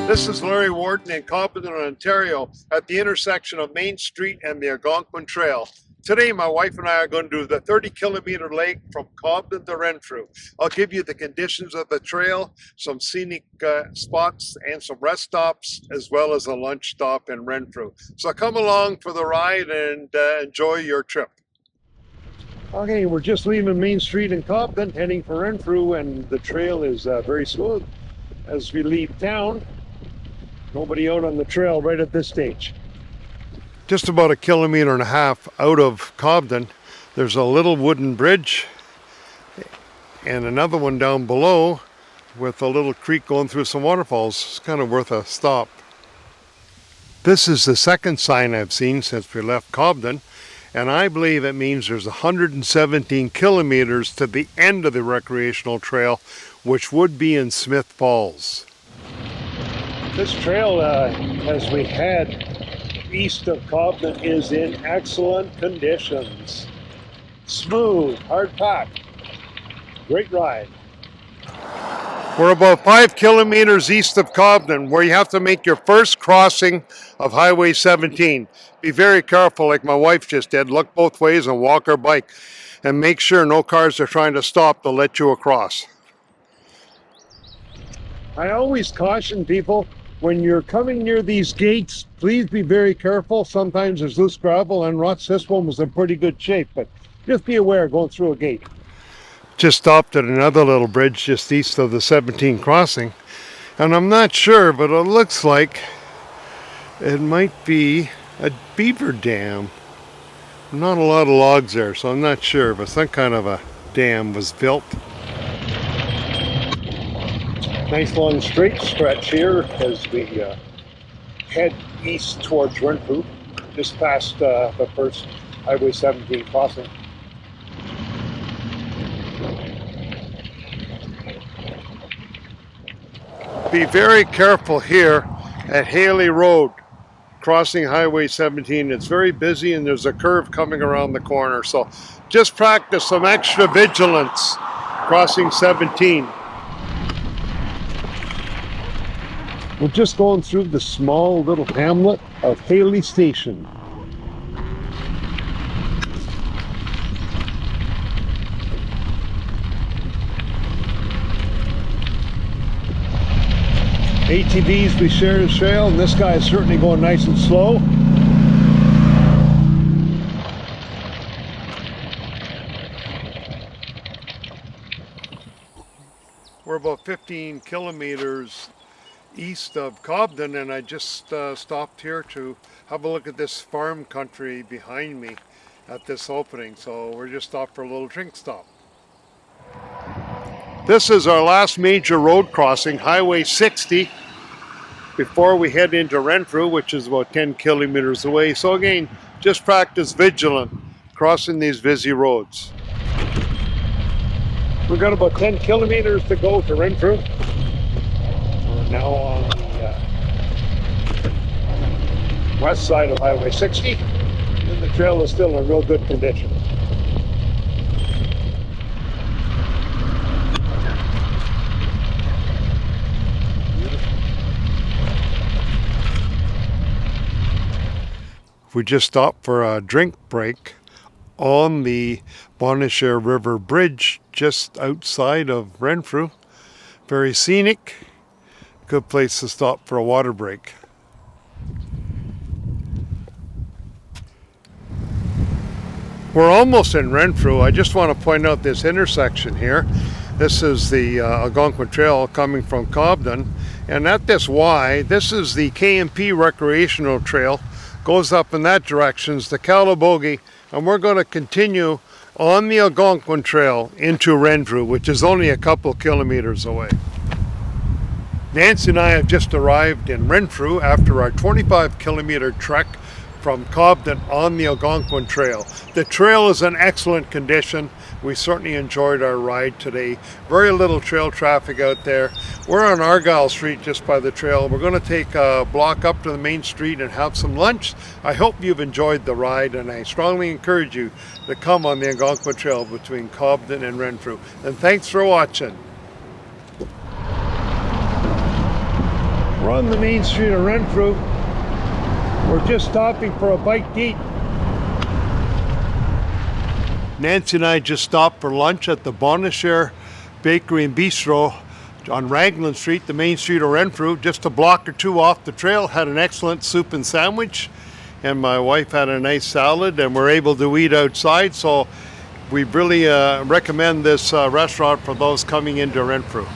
This is Larry Warden in Cobden, Ontario, at the intersection of Main Street and the Algonquin Trail. Today, my wife and I are going to do the 30-kilometer leg from Cobden to Renfrew. I'll give you the conditions of the trail, some scenic spots, and some rest stops, as well as a lunch stop in Renfrew. So come along for the ride and enjoy your trip. Okay, we're just leaving Main Street in Cobden, heading for Renfrew, and the trail is very smooth as we leave town. Nobody out on the trail right at this stage. Just about 1.5 kilometers out of Cobden, there's a little wooden bridge and another one down below with a little creek going through some waterfalls. It's kind of worth a stop. This is the second sign I've seen since we left Cobden, and I believe it means there's 117 kilometers to the end of the recreational trail, which would be in Smith Falls. This trail, as we head east of Cobden, is in excellent conditions. Smooth, hard packed, great ride. We're about 5 kilometers east of Cobden, where you have to make your first crossing of Highway 17. Be very careful, like my wife just did. Look both ways and walk or bike, and make sure no cars are trying to stop to let you across. I always caution people, when you're coming near these gates, please be very careful. Sometimes there's loose gravel and ruts. This one was in pretty good shape, but just be aware going through a gate. Just stopped at another little bridge just east of the 17 crossing, and I'm not sure, but it looks like it might be a beaver dam. Not a lot of logs there, so I'm not sure, but some kind of a dam was built. Nice long straight stretch here as we head east towards Renfrew, just past the first Highway 17 crossing. Be very careful here at Haley Road, crossing Highway 17. It's very busy and there's a curve coming around the corner, so just practice some extra vigilance crossing 17. We're just going through the small little hamlet of Haley Station. ATVs, we share the trail, and this guy is certainly going nice and slow. We're about 15 kilometers east of Cobden, and I just stopped here to have a look at this farm country behind me at this opening, so we're just stopped for a little drink stop. This is our last major road crossing, Highway 60, before we head into Renfrew, which is about 10 kilometers away. So again, just practice vigilant crossing these busy roads. We've got about 10 kilometers to go to Renfrew. Now on the west side of Highway 60, and the trail is still in real good condition. We just stopped for a drink break on the Bonnechere River Bridge just outside of Renfrew. Very scenic. Good place to stop for a water break. We're almost in Renfrew. I just want to point out this intersection here. This is the Algonquin Trail coming from Cobden, and at this Y, this is the K&P recreational trail. Goes up in that direction, it's the Calabogie, and we're going to continue on the Algonquin Trail into Renfrew, which is only a couple kilometers away. Nancy and I have just arrived in Renfrew after our 25-kilometer trek from Cobden on the Algonquin Trail. The trail is in excellent condition. We certainly enjoyed our ride today. Very little trail traffic out there. We're on Argyle Street just by the trail. We're going to take a block up to the main street and have some lunch. I hope you've enjoyed the ride, and I strongly encourage you to come on the Algonquin Trail between Cobden and Renfrew. And thanks for watching. We're on the main street of Renfrew. We're just stopping for a bite to eat. Nancy and I just stopped for lunch at the Bonashare Bakery and Bistro on Raglan Street, the main street of Renfrew, just a block or two off the trail. Had an excellent soup and sandwich, and my wife had a nice salad, and we're able to eat outside, so we really recommend this restaurant for those coming into Renfrew.